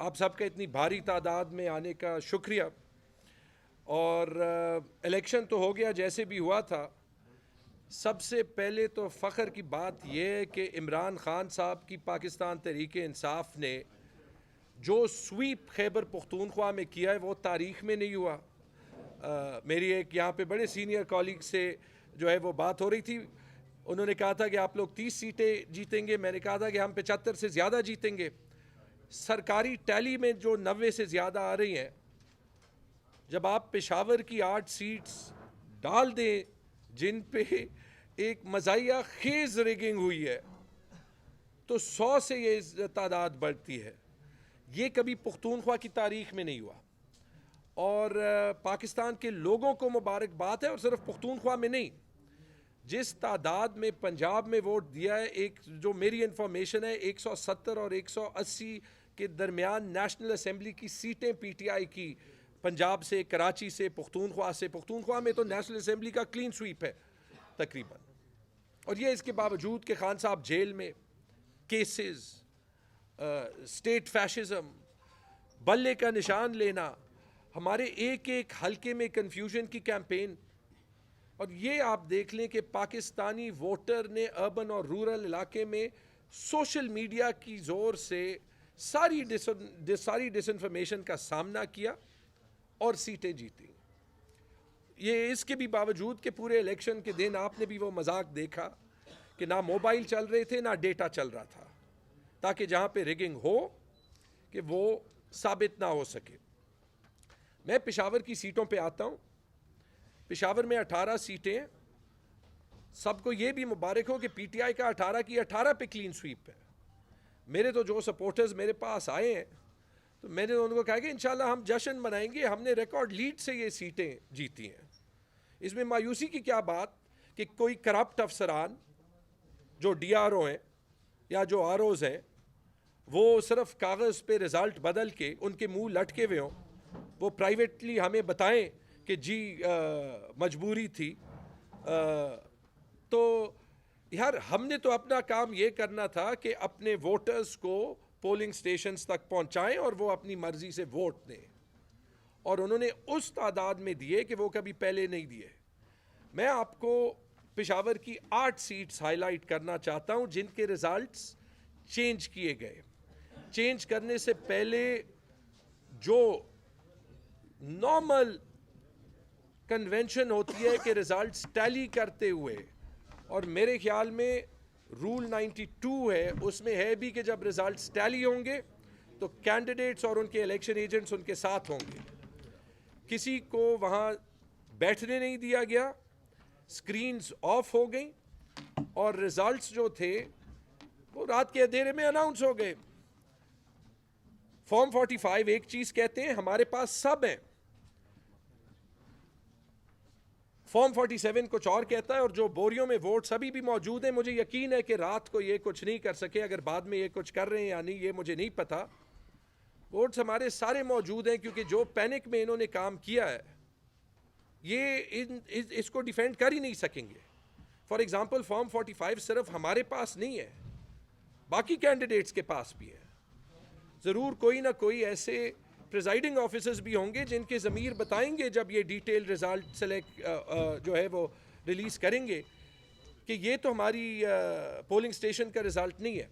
آپ سب کا اتنی بھاری تعداد میں آنے کا شکریہ. اور الیکشن تو ہو گیا جیسے بھی ہوا تھا. سب سے پہلے تو فخر کی بات یہ ہے کہ عمران خان صاحب کی پاکستان تحریک انصاف نے جو سویپ خیبر پختونخوا میں کیا ہے وہ تاریخ میں نہیں ہوا. میری ایک یہاں پہ بڑے سینئر کالیگ سے جو ہے وہ بات ہو رہی تھی. انہوں نے کہا تھا کہ آپ لوگ 30 سیٹیں جیتیں گے. میں نے کہا تھا کہ ہم 75 سے زیادہ جیتیں گے. سرکاری ٹیلی میں جو 90 سے زیادہ آ رہی ہیں, جب آپ پشاور کی 8 سیٹس ڈال دیں جن پہ ایک مزاحیہ خیز ریگنگ ہوئی ہے, تو 100 سے یہ تعداد بڑھتی ہے. یہ کبھی پختونخوا کی تاریخ میں نہیں ہوا. اور پاکستان کے لوگوں کو مبارکباد ہے, اور صرف پختونخوا میں نہیں, جس تعداد میں پنجاب میں ووٹ دیا ہے, ایک جو میری انفارمیشن ہے 170 اور 180 کے درمیان نیشنل اسمبلی کی سیٹیں پی ٹی آئی کی, پنجاب سے, کراچی سے, پختونخوا سے. پختونخوا میں تو نیشنل اسمبلی کا کلین سویپ ہے تقریباً. اور یہ اس کے باوجود کہ خان صاحب جیل میں, کیسز, اسٹیٹ فیشزم, بلے کا نشان لینا, ہمارے ایک ایک حلقے میں کنفیوژن کی کیمپین. اور یہ آپ دیکھ لیں کہ پاکستانی ووٹر نے اربن اور رورل علاقے میں سوشل میڈیا کی زور سے ساری ڈس انفارمیشن کا سامنا کیا اور سیٹیں جیتی. یہ اس کے بھی باوجود کہ پورے الیکشن کے دن آپ نے بھی وہ مذاق دیکھا کہ نہ موبائل چل رہے تھے نہ ڈیٹا چل رہا تھا, تاکہ جہاں پہ ریگنگ ہو کہ وہ ثابت نہ ہو سکے. میں پشاور کی سیٹوں پہ آتا ہوں. پشاور میں 18 سیٹیں. سب کو یہ بھی مبارک ہو کہ پی ٹی آئی کا 18 کی 18 پہ کلین سویپ ہے. میرے تو جو سپورٹرز میرے پاس آئے ہیں, تو میں نے ان کو کہا کہ انشاءاللہ ہم جشن منائیں گے, ہم نے ریکارڈ لیڈ سے یہ سیٹیں جیتی ہیں. اس میں مایوسی کی کیا بات کہ کوئی کرپٹ افسران جو ڈی آر او ہیں یا جو آر اوز ہیں, وہ صرف کاغذ پہ رزلٹ بدل کے ان کے منہ لٹکے ہوئے ہوں, وہ پرائیویٹلی ہمیں بتائیں کہ جی مجبوری تھی. تو یار ہم نے تو اپنا کام یہ کرنا تھا کہ اپنے ووٹرز کو پولنگ سٹیشنز تک پہنچائیں اور وہ اپنی مرضی سے ووٹ دیں, اور انہوں نے اس تعداد میں دیے کہ وہ کبھی پہلے نہیں دیے. میں آپ کو پشاور کی 8 سیٹس ہائی لائٹ کرنا چاہتا ہوں جن کے ریزلٹس چینج کیے گئے. چینج کرنے سے پہلے جو نارمل کنونشن ہوتی ہے کہ ریزلٹس ٹیلی کرتے ہوئے, اور میرے خیال میں رول 92 ہے, اس میں ہے بھی کہ جب ریزلٹس ٹیلی ہوں گے تو کینڈیڈیٹس اور ان کے الیکشن ایجنٹس ان کے ساتھ ہوں گے. کسی کو وہاں بیٹھنے نہیں دیا گیا, سکرینز آف ہو گئیں, اور ریزلٹس جو تھے وہ رات کے اندھیرے میں اناؤنس ہو گئے. فارم 45 ایک چیز کہتے ہیں, ہمارے پاس سب ہیں. فارم 47 کچھ اور کہتا ہے, اور جو بوریوں میں ووٹس ابھی بھی موجود ہیں, مجھے یقین ہے کہ رات کو یہ کچھ نہیں کر سکے. اگر بعد میں یہ کچھ کر رہے ہیں یا نہیں یہ مجھے نہیں پتا. ووٹس ہمارے سارے موجود ہیں, کیونکہ جو پینک میں انہوں نے کام کیا ہے یہ اس کو ڈیفینڈ کر ہی نہیں سکیں گے. فار ایگزامپل فارم 45 صرف ہمارے پاس نہیں ہے, باقی کینڈیڈیٹس کے پاس بھی ہے. ضرور کوئی نہ کوئی ایسے پریزائڈنگ آفیسرز بھی ہوں گے جن کے ضمیر بتائیں گے جب یہ ڈیٹیل ریزلٹ سلیکٹ جو ہے وہ ریلیز کریں گے کہ یہ تو ہماری پولنگ سٹیشن کا ریزلٹ نہیں ہے.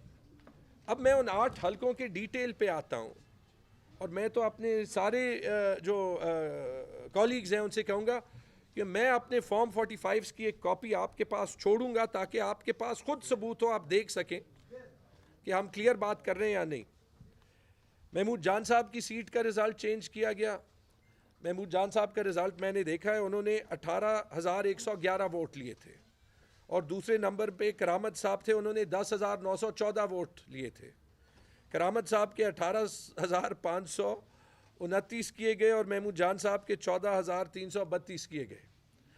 اب میں ان 8 حلقوں کے ڈیٹیل پہ آتا ہوں, اور میں تو اپنے سارے جو کالیگز ہیں ان سے کہوں گا کہ میں اپنے فارم 45 کی ایک کاپی آپ کے پاس چھوڑوں گا, تاکہ آپ کے پاس خود ثبوت ہو, آپ دیکھ سکیں کہ ہم کلیئر بات کر رہے ہیں یا نہیں. محمود جان صاحب کی سیٹ کا رزلٹ چینج کیا گیا. محمود جان صاحب کا رزلٹ میں نے دیکھا ہے, انہوں نے 18,111 ووٹ لیے تھے, اور دوسرے نمبر پہ کرامت صاحب تھے, انہوں نے 10,914 ووٹ لیے تھے. کرامت صاحب کے 18,529 کیے گئے, اور محمود جان صاحب کے 14,332 کیے گئے.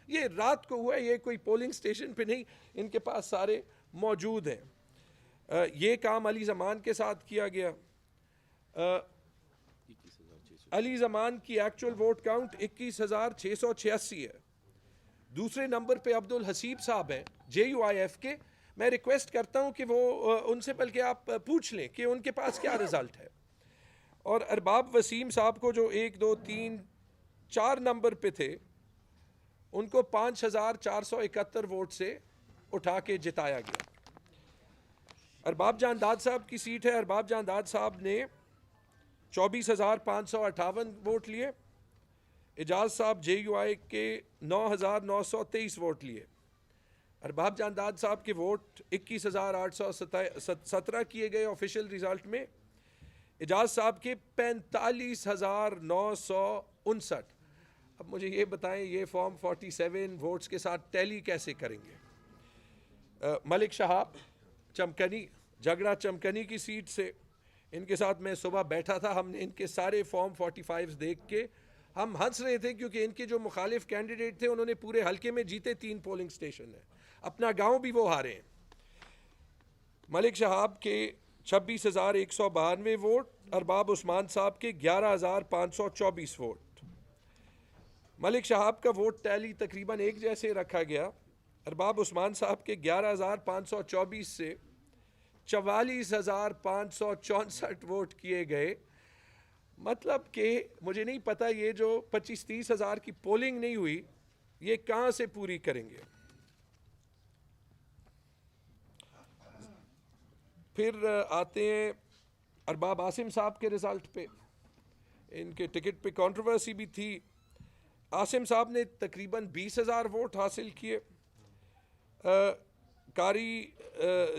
یہ رات کو ہوا ہے, یہ کوئی پولنگ سٹیشن پہ نہیں, ان کے پاس سارے موجود ہیں. یہ کام علی زمان کے ساتھ کیا گیا. علی زمان کی ایکچول ووٹ کاؤنٹ 21,686 ہے. دوسرے نمبر پہ عبد الحسیب صاحب ہیں جے یو آئی ایف کے. میں ریکویسٹ کرتا ہوں کہ وہ ان سے بلکہ آپ پوچھ لیں کہ ان کے پاس کیا رزلٹ ہے. اور ارباب وسیم صاحب کو جو 1 2 3 4 نمبر پہ تھے ان کو 5471 ووٹ سے اٹھا کے جتایا گیا. ارباب جان داد صاحب کی سیٹ ہے. ارباب جان داد صاحب نے 24,558 ووٹ لیے. اعجاز صاحب جے یو آئی کے 9,923 ووٹ لیے. ارباب جان داد صاحب کے ووٹ 21,817 کیے گئے آفیشیل رزلٹ میں. اعجاز صاحب کے 45,959. اب مجھے یہ بتائیں یہ فارم 47 ووٹس کے ساتھ ٹیلی کیسے کریں گے؟ ملک شہاب چمکنی جھگڑا چمکنی کی سیٹ سے ان کے ساتھ میں صبح بیٹھا تھا. ہم نے ان کے سارے فارم 45 دیکھ کے ہم ہنس رہے تھے کیونکہ ان کے جو مخالف کینڈیڈیٹ تھے انہوں نے پورے حلقے میں جیتے 3 پولنگ سٹیشن ہیں. اپنا گاؤں بھی وہ ہارے ہیں. ملک شہاب کے 26,192 ووٹ. ارباب عثمان صاحب کے 11,524 ووٹ. ملک شہاب کا ووٹ ٹیلی تقریباً ایک جیسے رکھا گیا. ارباب عثمان صاحب کے 11,524 سے 44,564 ووٹ کیے گئے. مطلب کہ مجھے نہیں پتا یہ جو 25-30 ہزار کی پولنگ نہیں ہوئی یہ کہاں سے پوری کریں گے. پھر آتے ہیں ارباب عاصم صاحب کے رزلٹ پہ. ان کے ٹکٹ پہ کنٹروورسی بھی تھی. عاصم صاحب نے تقریباً 20,000 ووٹ حاصل کیے. قاری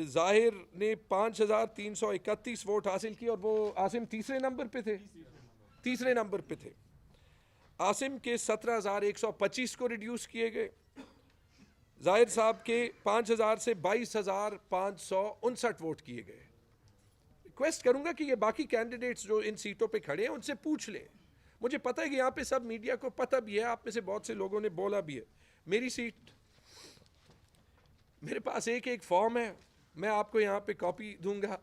ظاہر نے 5,331 ووٹ حاصل کیے اور وہ عاصم تیسرے نمبر پہ تھے. عاصم کے 17,125 کو ریڈیوس کیے گئے. ظاہر صاحب کے 5,000 سے 22,559 ووٹ کیے گئے. ریکویسٹ کروں گا کہ یہ باقی کینڈیڈیٹس جو ان سیٹوں پہ کھڑے ہیں ان سے پوچھ لیں. مجھے پتہ ہے کہ یہاں پہ سب میڈیا کو پتہ بھی ہے, آپ میں سے بہت سے لوگوں نے بولا بھی ہے. میری سیٹ میرے پاس ایک فارم ہے, میں آپ کو یہاں پہ کاپی دوں گا.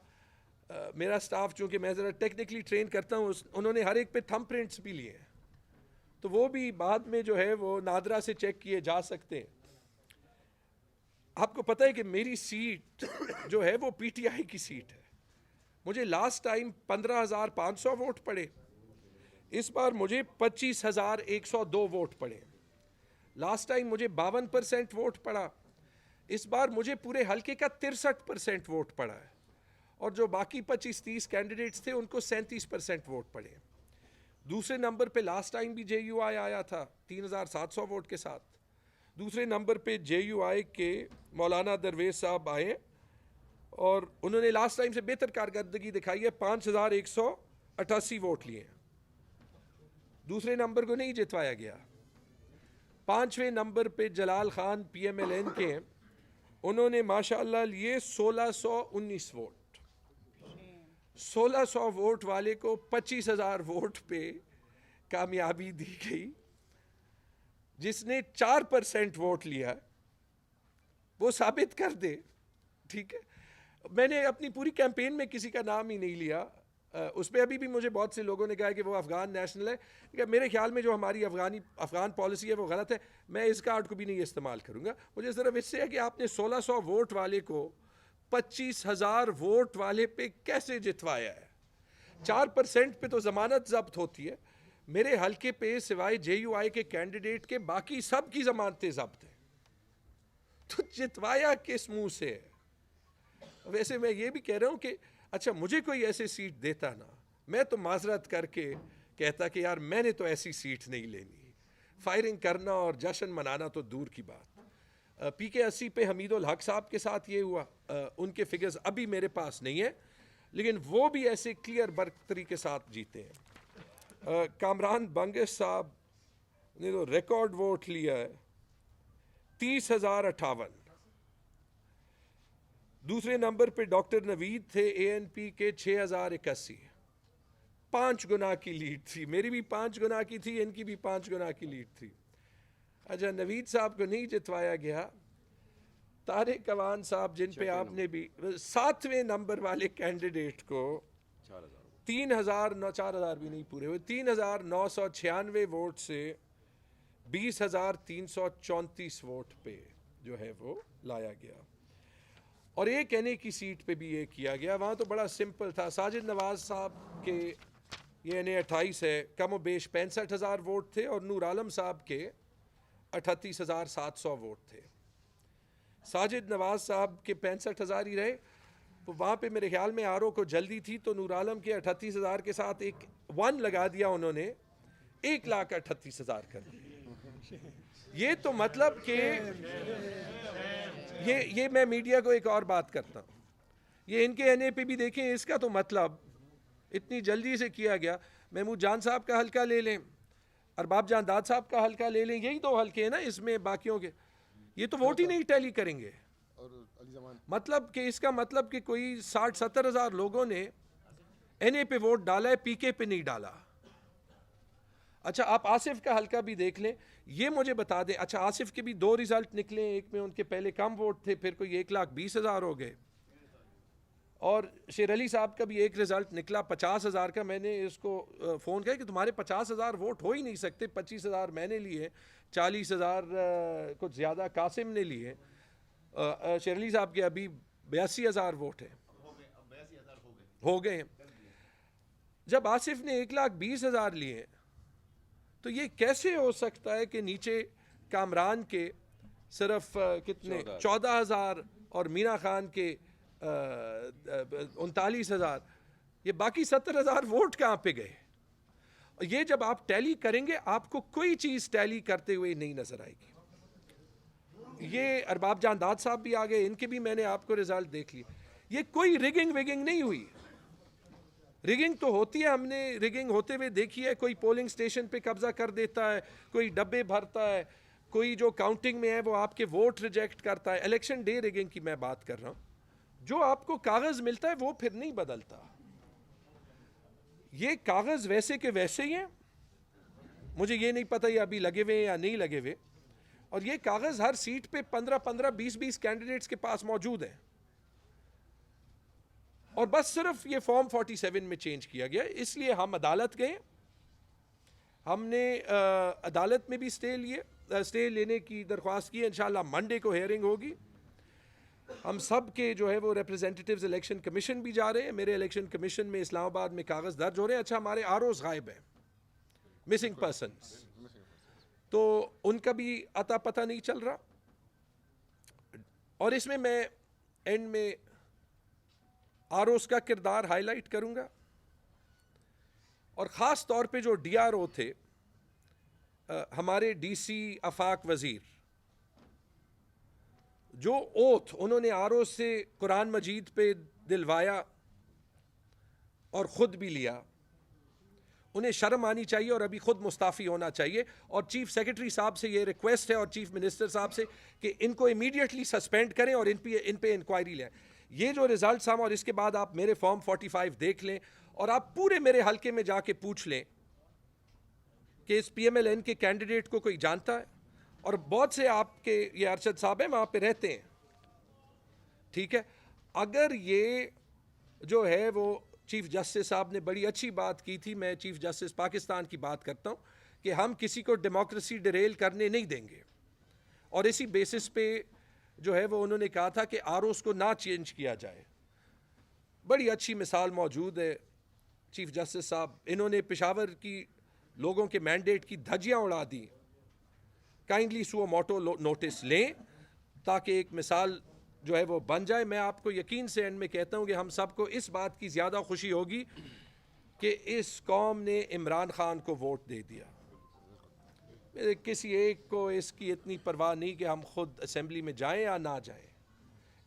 میرا سٹاف چونکہ میں ذرا ٹیکنیکلی ٹرین کرتا ہوں انہوں نے ہر ایک پہ تھم پرنٹس بھی لیے ہیں تو وہ بھی بعد میں جو ہے وہ نادرا سے چیک کیے جا سکتے ہیں. آپ کو پتہ ہے کہ میری سیٹ جو ہے وہ پی ٹی آئی کی سیٹ ہے. مجھے لاسٹ ٹائم 15,500 ووٹ پڑے, اس بار مجھے 25,102 ووٹ پڑے. لاسٹ ٹائم مجھے 52% ووٹ پڑا, اس بار مجھے پورے حلقے کا 63% ووٹ پڑا ہے. اور جو باقی 25-30 کینڈیڈیٹس تھے ان کو 37% ووٹ پڑے. دوسرے نمبر پہ لاسٹ ٹائم بھی جے یو آئی آیا تھا 3,700 ووٹ کے ساتھ. دوسرے نمبر پہ جے یو آئی کے مولانا درویش صاحب آئے اور انہوں نے لاسٹ ٹائم سے بہتر کارکردگی دکھائی ہے, 5,188 ووٹ لیے ہیں. دوسرے نمبر کو نہیں جتوایا گیا. 5ویں نمبر پہ Jalal Khan P M L N کے ہیں, انہوں نے ماشاءاللہ لیے 1,619 ووٹ. 1,600 ووٹ والے کو 25,000 ووٹ پہ کامیابی دی گئی. جس نے 4% ووٹ لیا وہ ثابت کر دے. ٹھیک ہے, میں نے اپنی پوری کیمپین میں کسی کا نام ہی نہیں لیا. اس پہ ابھی بھی مجھے بہت سے لوگوں نے کہا کہ وہ افغان نیشنل ہے. میرے خیال میں جو ہماری افغان پالیسی ہے وہ غلط ہے. میں اس کارڈ کو بھی نہیں استعمال کروں گا. مجھے صرف اس سے ہے کہ آپ نے 1,600 ووٹ والے کو 25,000 ووٹ والے پہ کیسے جتوایا ہے. 4% پہ تو ضمانت ضبط ہوتی ہے. میرے حلقے پہ سوائے جے یو آئی کے کینڈیڈیٹ کے باقی سب کی ضمانتیں ضبط ہیں, تو جتوایا کس منہ سے ہے. ویسے میں یہ بھی کہہ رہا ہوں کہ اچھا مجھے کوئی ایسے سیٹ دیتا نا, میں تو معذرت کر کے کہتا کہ یار میں نے تو ایسی سیٹ نہیں لینی. فائرنگ کرنا اور جشن منانا تو دور کی بات. پی کے 80 پہ حمید الحق صاحب کے ساتھ یہ ہوا. ان کے فگرز ابھی میرے پاس نہیں ہیں لیکن وہ بھی ایسے کلیئر برتری کے ساتھ جیتے ہیں. کامران بنگس صاحب نے تو ریکارڈ ووٹ لیا ہے 30,058. دوسرے نمبر پہ ڈاکٹر نوید تھے اے این پی کے 6,081. 5 گنا کی لیڈ تھی. میری بھی 5 گنا کی تھی, ان کی بھی 5 گنا کی لیڈ تھی. اچھا نوید صاحب کو نہیں جتوایا گیا. طارق اوان صاحب جن پہ آپ نے بھی 7ویں نمبر والے کینڈیڈیٹ کو 4,000 بھی نہیں پورے ہوئے, 3,996 ووٹ سے 20,334 ووٹ پہ جو ہے وہ لایا گیا. اور ایک این اے کی سیٹ پہ بھی یہ کیا گیا, وہاں تو بڑا سمپل تھا. ساجد نواز صاحب کے یہ NA-28 ہے, کم و بیش 65,000 ووٹ تھے, اور نور عالم صاحب کے 38,700 ووٹ تھے. ساجد نواز صاحب کے 65,000 ہی رہے. وہاں پہ میرے خیال میں آر او کو جلدی تھی, تو نور عالم کے 38,000 کے ساتھ ایک 1 لگا دیا انہوں نے, 1,38,000 کر دیا. یہ تو مطلب کہ یہ میں میڈیا کو ایک اور بات کرتا ہوں, یہ ان کے NA پہ بھی دیکھیں, اس کا تو مطلب اتنی جلدی سے کیا گیا. محمود جان صاحب کا حلقہ لے لیں, ارباب جان داد صاحب کا حلقہ لے لیں, یہی 2 حلقے ہیں نا اس میں باقیوں کے, یہ تو ووٹ ہی نہیں ٹیلی کریں گے. مطلب کہ اس کا مطلب کہ کوئی 60-70 ہزار لوگوں نے NA پہ ووٹ ڈالا ہے, PK پہ نہیں ڈالا. اچھا آپ آصف کا حلقہ بھی دیکھ لیں, یہ مجھے بتا دیں. اچھا آصف کے بھی 2 ریزلٹ نکلے, ایک میں ان کے پہلے کم ووٹ تھے, پھر کوئی 1,20,000 ہو گئے, اور شیر علی صاحب کا بھی ایک ریزلٹ نکلا 50,000 کا. میں نے اس کو فون کیا کہ تمہارے 50,000 ووٹ ہو ہی نہیں سکتے, 25,000 میں نے لیے, 40,000 کچھ زیادہ قاسم نے لیے. شیر علی صاحب کے ابھی 82,000 ووٹ ہیں, ہو گئے ہیں. جب آصف نے 1,20,000 لیے, تو یہ کیسے ہو سکتا ہے کہ نیچے کامران کے صرف کتنے 14,000 اور مینا خان کے 39,000, یہ باقی 70,000 ووٹ کہاں پہ گئے؟ یہ جب آپ ٹیلی کریں گے آپ کو کوئی چیز ٹیلی کرتے ہوئے نہیں نظر آئے گی. یہ ارباب جان داد صاحب بھی آگئے, ان کے بھی میں نے آپ کو رزلٹ دیکھ لی. یہ کوئی ریگنگ ویگنگ نہیں ہوئی. ریگنگ تو ہوتی ہے, ہم نے ریگنگ ہوتے ہوئے دیکھی ہے. کوئی پولنگ سٹیشن پہ قبضہ کر دیتا ہے, کوئی ڈبے بھرتا ہے, کوئی جو کاؤنٹنگ میں ہے وہ آپ کے ووٹ ریجیکٹ کرتا ہے. الیکشن ڈے ریگنگ کی میں بات کر رہا ہوں. جو آپ کو کاغذ ملتا ہے وہ پھر نہیں بدلتا. یہ کاغذ ویسے کے ویسے ہی ہیں, مجھے یہ نہیں پتہ یہ ابھی لگے ہوئے یا نہیں لگے ہوئے, اور یہ کاغذ ہر سیٹ پہ 15 20 کینڈیڈیٹس کے پاس موجود ہیں, اور بس صرف یہ فارم 47 میں چینج کیا گیا. اس لیے ہم عدالت گئے, ہم نے عدالت میں بھی اسٹے لینے کی درخواست کی. انشاءاللہ منڈے کو ہیئرنگ ہوگی. ہم سب کے جو ہے وہ ریپرزینٹیٹیوز الیکشن کمیشن بھی جا رہے ہیں. میرے الیکشن کمیشن میں اسلام آباد میں کاغذ درج ہو رہے ہیں. اچھا ہمارے آروز غائب ہیں, مسنگ پرسنز, تو ان کا بھی اتا پتہ نہیں چل رہا. اور اس میں اینڈ میں آروز کا کردار ہائی لائٹ کروں گا, اور خاص طور پہ جو DRO تھے, ہمارے DC آفاق وزیر, جو اوتھ انہوں نے آر او سے قرآن مجید پہ دلوایا اور خود بھی لیا, انہیں شرم آنی چاہیے اور ابھی خود مستعفی ہونا چاہیے. اور چیف سیکرٹری صاحب سے یہ ریکویسٹ ہے, اور چیف منسٹر صاحب سے, کہ ان کو امیڈیٹلی سسپینڈ کریں اور ان پہ انکوائری لیں. یہ جو ریزلٹس ہم, اور اس کے بعد آپ میرے فارم 45 دیکھ لیں, اور آپ پورے میرے حلقے میں جا کے پوچھ لیں کہ اس PMLN کے کینڈیڈیٹ کو کوئی جانتا ہے. اور بہت سے آپ کے یہ ارشد صاحب ہیں وہاں پہ رہتے ہیں, ٹھیک ہے. اگر یہ جو ہے وہ چیف جسٹس صاحب نے بڑی اچھی بات کی تھی, میں چیف جسٹس پاکستان کی بات کرتا ہوں, کہ ہم کسی کو ڈیموکریسی ڈیریل کرنے نہیں دیں گے, اور اسی بیسس پہ جو ہے وہ انہوں نے کہا تھا کہ آروز کو نہ چینج کیا جائے. بڑی اچھی مثال موجود ہے چیف جسٹس صاحب, انہوں نے پشاور کی لوگوں کے مینڈیٹ کی دھجیاں اڑا دی. کائنڈلی سو موٹو نوٹس لیں تاکہ ایک مثال جو ہے وہ بن جائے. میں آپ کو یقین سے اینڈ میں کہتا ہوں کہ ہم سب کو اس بات کی زیادہ خوشی ہوگی کہ اس قوم نے عمران خان کو ووٹ دے دیا. کسی ایک کو اس کی اتنی پرواہ نہیں کہ ہم خود اسمبلی میں جائیں یا نہ جائیں.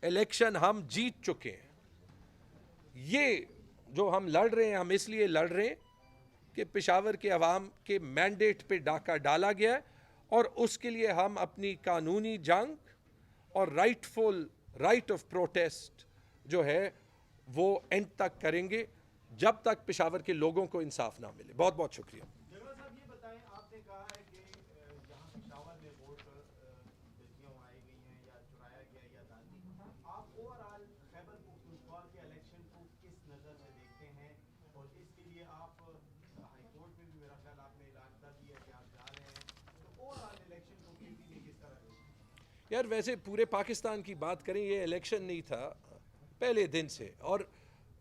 الیکشن ہم جیت چکے ہیں. یہ جو ہم لڑ رہے ہیں, ہم اس لیے لڑ رہے ہیں کہ پشاور کے عوام کے مینڈیٹ پہ ڈاکہ ڈالا گیا ہے, اور اس کے لیے ہم اپنی قانونی جنگ اور رائٹ آف پروٹیسٹ جو ہے وہ اینڈ تک کریں گے, جب تک پشاور کے لوگوں کو انصاف نہ ملے. بہت بہت شکریہ. جگڑا صاحب یہ بتائیں, آپ نے کہا ہے کہ جہاں پشاور میں ووٹ دھجیاں اڑائی گئی ہیں یا چرایا گیا یا دانتی, آپ اوور آل خیبر پختونخوا کے الیکشن کو کس نظر سے دیکھتے ہیں, اور اس کے لیے آپ ہائی کورٹ میں بھی میرا خیال آپ نے اعلان کر دیا کہ آپ جا رہے ہیں, تو اوور آل الیکشن کو کس طرح دیکھتے ہیں؟ یار ویسے پورے پاکستان کی بات کریں, یہ الیکشن نہیں تھا پہلے دن سے, اور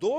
2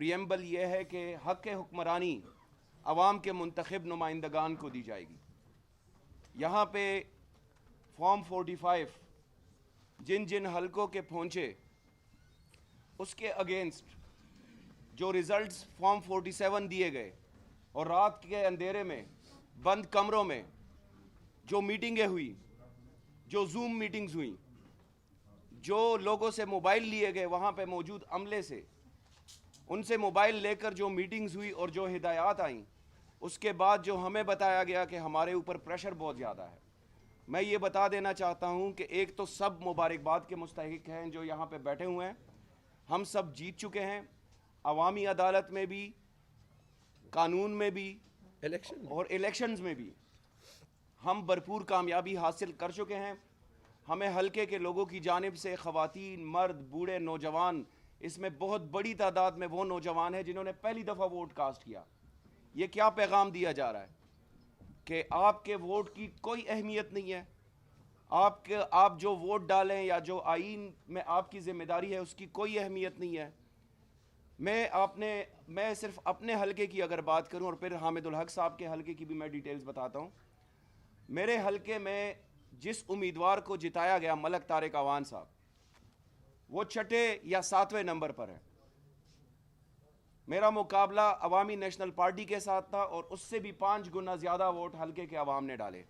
پریمبل یہ ہے کہ حق حکمرانی عوام کے منتخب نمائندگان کو دی جائے گی. یہاں پہ فارم 45 جن جن حلقوں کے پہنچے اس کے اگینسٹ جو ریزلٹس فارم 47 دیے گئے اور رات کے اندھیرے میں بند کمروں میں جو میٹنگیں ہوئی, جو زوم میٹنگز ہوئیں, جو لوگوں سے موبائل لیے گئے وہاں پہ موجود عملے سے, ان سے موبائل لے کر جو میٹنگز ہوئی اور جو ہدایات آئیں, اس کے بعد جو ہمیں بتایا گیا کہ ہمارے اوپر پریشر بہت زیادہ ہے. میں یہ بتا دینا چاہتا ہوں کہ ایک تو سب مبارکباد کے مستحق ہیں جو یہاں پہ بیٹھے ہوئے ہیں, ہم سب جیت چکے ہیں, عوامی عدالت میں بھی, قانون میں بھی الیکشن اور الیکشنز میں بھی ہم بھرپور کامیابی حاصل کر چکے ہیں. ہمیں حلقے کے لوگوں کی جانب سے خواتین, مرد, بوڑھے, نوجوان, اس میں بہت بڑی تعداد میں وہ نوجوان ہیں جنہوں نے پہلی دفعہ ووٹ کاسٹ کیا. یہ کیا پیغام دیا جا رہا ہے کہ آپ کے ووٹ کی کوئی اہمیت نہیں ہے, آپ جو ووٹ ڈالیں یا جو آئین میں آپ کی ذمہ داری ہے اس کی کوئی اہمیت نہیں ہے. میں صرف اپنے حلقے کی اگر بات کروں اور پھر حامد الحق صاحب کے حلقے کی بھی میں ڈیٹیلز بتاتا ہوں. میرے حلقے میں جس امیدوار کو جتایا گیا ملک طارق اعوان صاحب, وہ 6 یا 7ویں نمبر پر ہے. میرا مقابلہ عوامی نیشنل پارٹی کے ساتھ تھا اور اس سے بھی 5 گنا زیادہ ووٹ حلقے کے عوام نے ڈالے.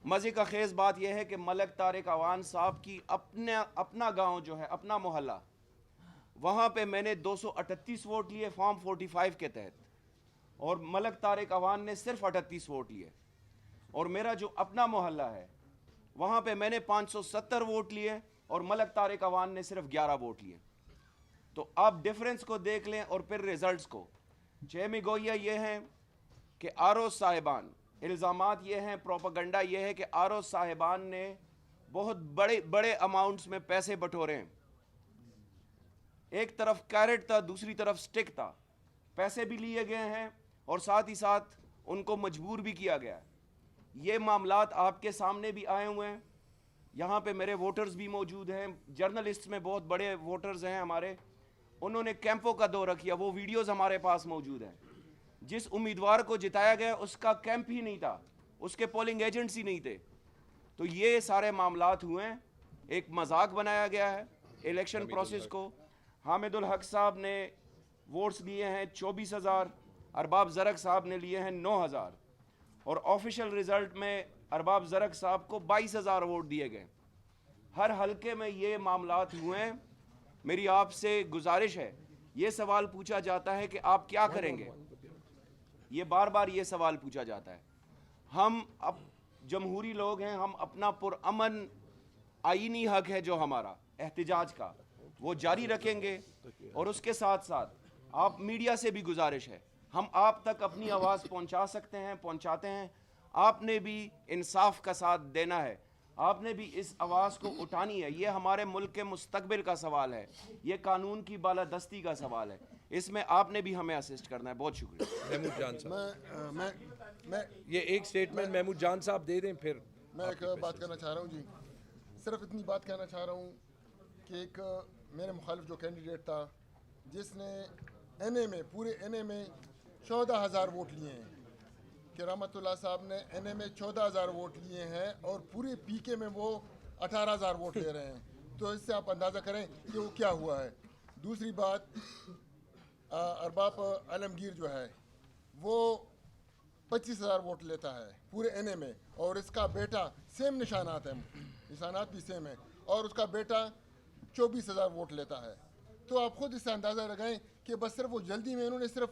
مزے کا خیز بات یہ ہے کہ ملک طارق اعوان صاحب کی اپنا گاؤں جو ہے, اپنا محلہ, وہاں پہ میں نے 238 ووٹ لیے فارم 45 کے تحت, اور ملک طارق اعوان نے صرف 38 ووٹ لیے. اور میرا جو اپنا محلہ ہے وہاں پہ میں نے 570 ووٹ لیے اور ملک طارق اعوان نے صرف 11 ووٹ لیے. تو آپ ڈیفرنس کو دیکھ لیں اور پھر ریزلٹس کو. چہمی گویا یہ ہیں کہ آرو صاحبان, الزامات یہ ہیں, پروپیگنڈا یہ ہے کہ آرو صاحبان نے بہت بڑے اماؤنٹس میں پیسے بٹورے ہیں. ایک طرف کیرٹ تھا, دوسری طرف سٹک تھا. پیسے بھی لیے گئے ہیں اور ساتھ ہی ساتھ ان کو مجبور بھی کیا گیا ہے. یہ معاملات آپ کے سامنے بھی آئے ہوئے ہیں. یہاں پہ میرے ووٹرز بھی موجود ہیں, جرنلسٹ میں بہت بڑے ووٹرز ہیں ہمارے, انہوں نے کیمپوں کا دورہ کیا, وہ ویڈیوز ہمارے پاس موجود ہیں. جس امیدوار کو جتایا گیا اس کا کیمپ ہی نہیں تھا, اس کے پولنگ ایجنٹس ہی نہیں تھے. تو یہ سارے معاملات ہوئے ہیں, ایک مذاق بنایا گیا ہے الیکشن پروسیس کو. حامد الحق صاحب نے ووٹس لیے ہیں 24,000, ارباب زرق صاحب نے لیے ہیں 9,000, اور آفیشیل رزلٹ میں ارباب زرق صاحب کو 22,000 ووٹ دیے گئے. ہر حلقے میں یہ معاملات ہوئے ہیں. میری آپ سے گزارش ہے, یہ سوال پوچھا جاتا ہے کہ آپ کیا کریں گے, یہ بار بار یہ سوال پوچھا جاتا ہے. ہم اب جمہوری لوگ ہیں, ہم اپنا پرامن آئینی حق ہے جو ہمارا احتجاج کا, وہ جاری رکھیں گے. اور اس کے ساتھ ساتھ آپ میڈیا سے بھی گزارش ہے, ہم آپ تک اپنی آواز پہنچا سکتے ہیں, پہنچاتے ہیں. آپ نے بھی انصاف کا ساتھ دینا ہے, آپ نے بھی اس آواز کو اٹھانی ہے. یہ ہمارے ملک کے مستقبل کا سوال ہے, یہ قانون کی بالادستی کا سوال ہے, اس میں آپ نے بھی ہمیں اسسٹ کرنا ہے. بہت شکریہ. محمود جان صاحب, میں یہ ایک سٹیٹمنٹ محمود جان صاحب دے دیں, پھر میں ایک بات کہنا چاہ رہا ہوں. جی صرف اتنی بات کہنا چاہ رہا ہوں کہ ایک میرے مخالف جو کینڈیڈیٹ تھا جس نے این اے میں, پورے این اے میں 14,000 ووٹ لیے ہیں, کہ رحمت اللہ صاحب نے این اے میں 14,000 ووٹ لیے ہیں اور پورے پی کے میں وہ 18,000 ووٹ لے رہے ہیں. تو اس سے آپ اندازہ کریں کہ وہ کیا ہوا ہے. دوسری بات, ارباب عالمگیر جو ہے وہ 25,000 ووٹ لیتا ہے پورے این اے میں, اور اس کا بیٹا سیم نشانات ہیں, نشانات بھی سیم ہیں, اور اس کا بیٹا 24,000 ووٹ لیتا ہے. تو آپ خود اس سے اندازہ لگائیں کہ بس صرف وہ جلدی میں انہوں نے صرف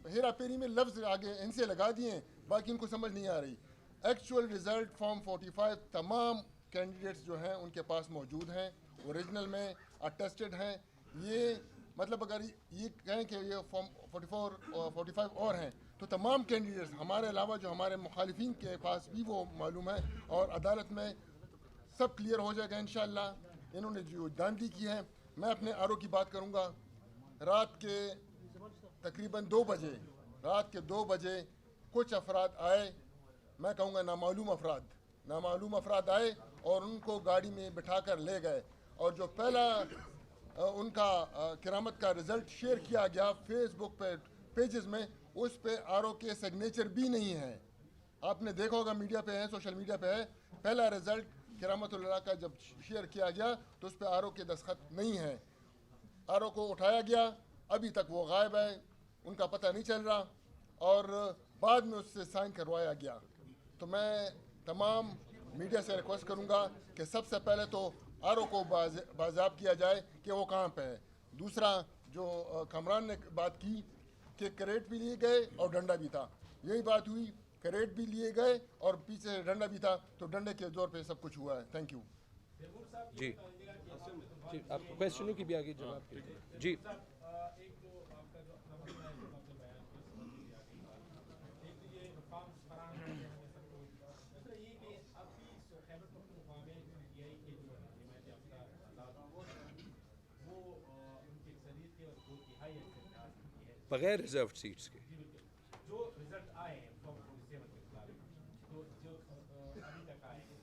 ہیرا پھیری میں لفظ آگے ان سے لگا دیے ہیں, باقی ان کو سمجھ نہیں آ رہی. ایکچوئل رزلٹ فارم 45 تمام کینڈیڈیٹس جو ہیں ان کے پاس موجود ہیں, اوریجنل میں اٹیسٹڈ ہیں. یہ مطلب اگر یہ کہیں کہ یہ فارم 45 اور ہیں تو تمام کینڈیڈیٹس ہمارے علاوہ جو ہمارے مخالفین کے پاس بھی وہ معلوم ہے, اور عدالت میں سب کلیئر ہو جائے گا انشاءاللہ. انہوں نے جو داندلی کی ہے, میں اپنے آرو کی بات کروں گا. رات کے تقریباً 2 بجے کچھ افراد آئے, میں کہوں گا نامعلوم افراد آئے اور ان کو گاڑی میں بٹھا کر لے گئے, اور جو پہلا ان کا کرامت کا رزلٹ شیئر کیا گیا فیس بک پہ پیجز میں, اس پہ آر او کے سگنیچر بھی نہیں ہے. آپ نے دیکھا ہوگا میڈیا پہ ہے, سوشل میڈیا پہ ہے, پہلا رزلٹ کرامت اللہ کا جب شیئر کیا گیا تو اس پہ آر او کے دستخط نہیں ہے. آر او کو اٹھایا گیا, ابھی تک وہ غائب ہے, ان کا پتہ نہیں چل رہا, اور بعد میں اس سے سائن کروایا گیا. تو میں تمام میڈیا سے ریکویسٹ کروں گا کہ سب سے پہلے تو آر او کو بازیاب کیا جائے کہ وہ کہاں پہ ہے. دوسرا جو کامران نے بات کی کہ کریٹ بھی لیے گئے اور ڈنڈا بھی تھا, یہی بات ہوئی, کریٹ بھی لیے گئے اور پیچھے ڈنڈا بھی تھا, تو ڈنڈے کے زور پہ سب کچھ ہوا ہے. Thank you. جی جی, آپ کویشچنوں کی بھی آگے جواب کیجیے. جی بغیر ریزروڈ سیٹس کے جو رزلٹ آئے ہیں فارم 47 کے مطابق, تو جو ابھی تک آئے ہیں,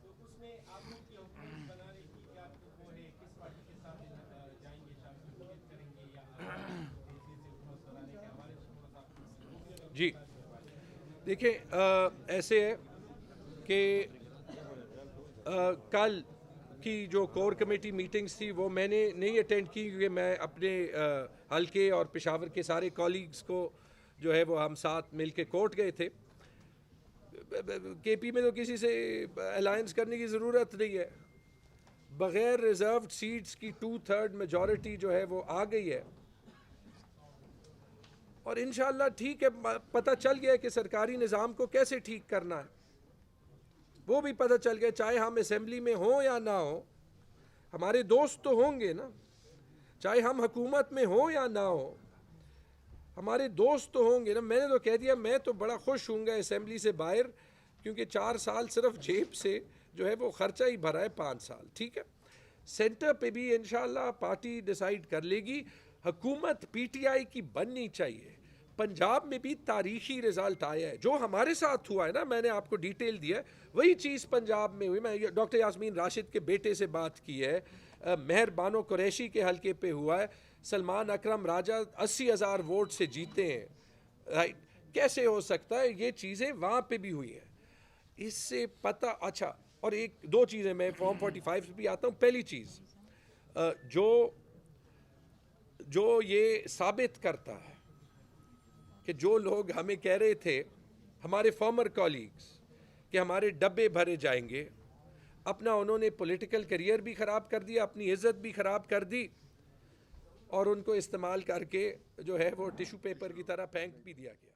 تو اس میں آپ لوگ کی حکومت بنانے کی کیا وہ ہے, کس پارٹی کے ساتھ جائیں گے, شامل کریں گے, یا حکومت بنانے کے حوالے سے. جی دیکھیں, ایسے ہے کہ کل کی جو کور کمیٹی میٹنگز تھی وہ میں نے نہیں اٹینڈ کی, کیونکہ میں اپنے حلقے اور پشاور کے سارے کالیگز کو جو ہے وہ ہم ساتھ مل کے کورٹ گئے تھے. کے پی میں تو کسی سے الائنس کرنے کی ضرورت نہیں ہے, بغیر ریزروڈ سیٹس کی 2/3 میجورٹی جو ہے وہ آ گئی ہے, اور انشاءاللہ ٹھیک ہے, پتہ چل گیا کہ سرکاری نظام کو کیسے ٹھیک کرنا ہے, وہ بھی پتہ چل گیا. چاہے ہم اسمبلی میں ہوں یا نہ ہوں, ہمارے دوست تو ہوں گے نا, چاہے ہم حکومت میں ہوں یا نہ ہوں, ہمارے دوست تو ہوں گے نا. میں نے تو کہہ دیا میں تو بڑا خوش ہوں گا اسمبلی سے باہر, کیونکہ 4 سال صرف جیب سے جو ہے وہ خرچہ ہی بھرا ہے, 5 سال. ٹھیک ہے, سینٹر پہ بھی انشاءاللہ پارٹی ڈیسائیڈ کر لے گی. حکومت پی ٹی آئی کی بننی چاہیے. پنجاب میں بھی تاریخی رزلٹ آیا ہے, جو ہمارے ساتھ ہوا ہے نا, میں نے آپ کو ڈیٹیل دیا ہے, وہی چیز پنجاب میں ہوئی. میں ڈاکٹر یاسمین راشد کے بیٹے سے بات کی ہے, مہر بانو قریشی کے حلقے پہ ہوا ہے, سلمان اکرم راجہ 80,000 ووٹ سے جیتے ہیں. رائٹ, کیسے ہو سکتا ہے؟ یہ چیزیں وہاں پہ بھی ہوئی ہیں. اس سے پتہ, اچھا, اور 1-2 چیزیں میں فارم 45 سے بھی آتا ہوں. پہلی چیز جو یہ ثابت کرتا ہے کہ جو لوگ ہمیں کہہ رہے تھے, ہمارے فارمر کالیگز, کہ ہمارے ڈبے بھرے جائیں گے, اپنا انہوں نے پولیٹیکل کریئر بھی خراب کر دیا, اپنی عزت بھی خراب کر دی, اور ان کو استعمال کر کے جو ہے وہ ٹیشو پیپر کی طرح پھینک بھی دیا گیا.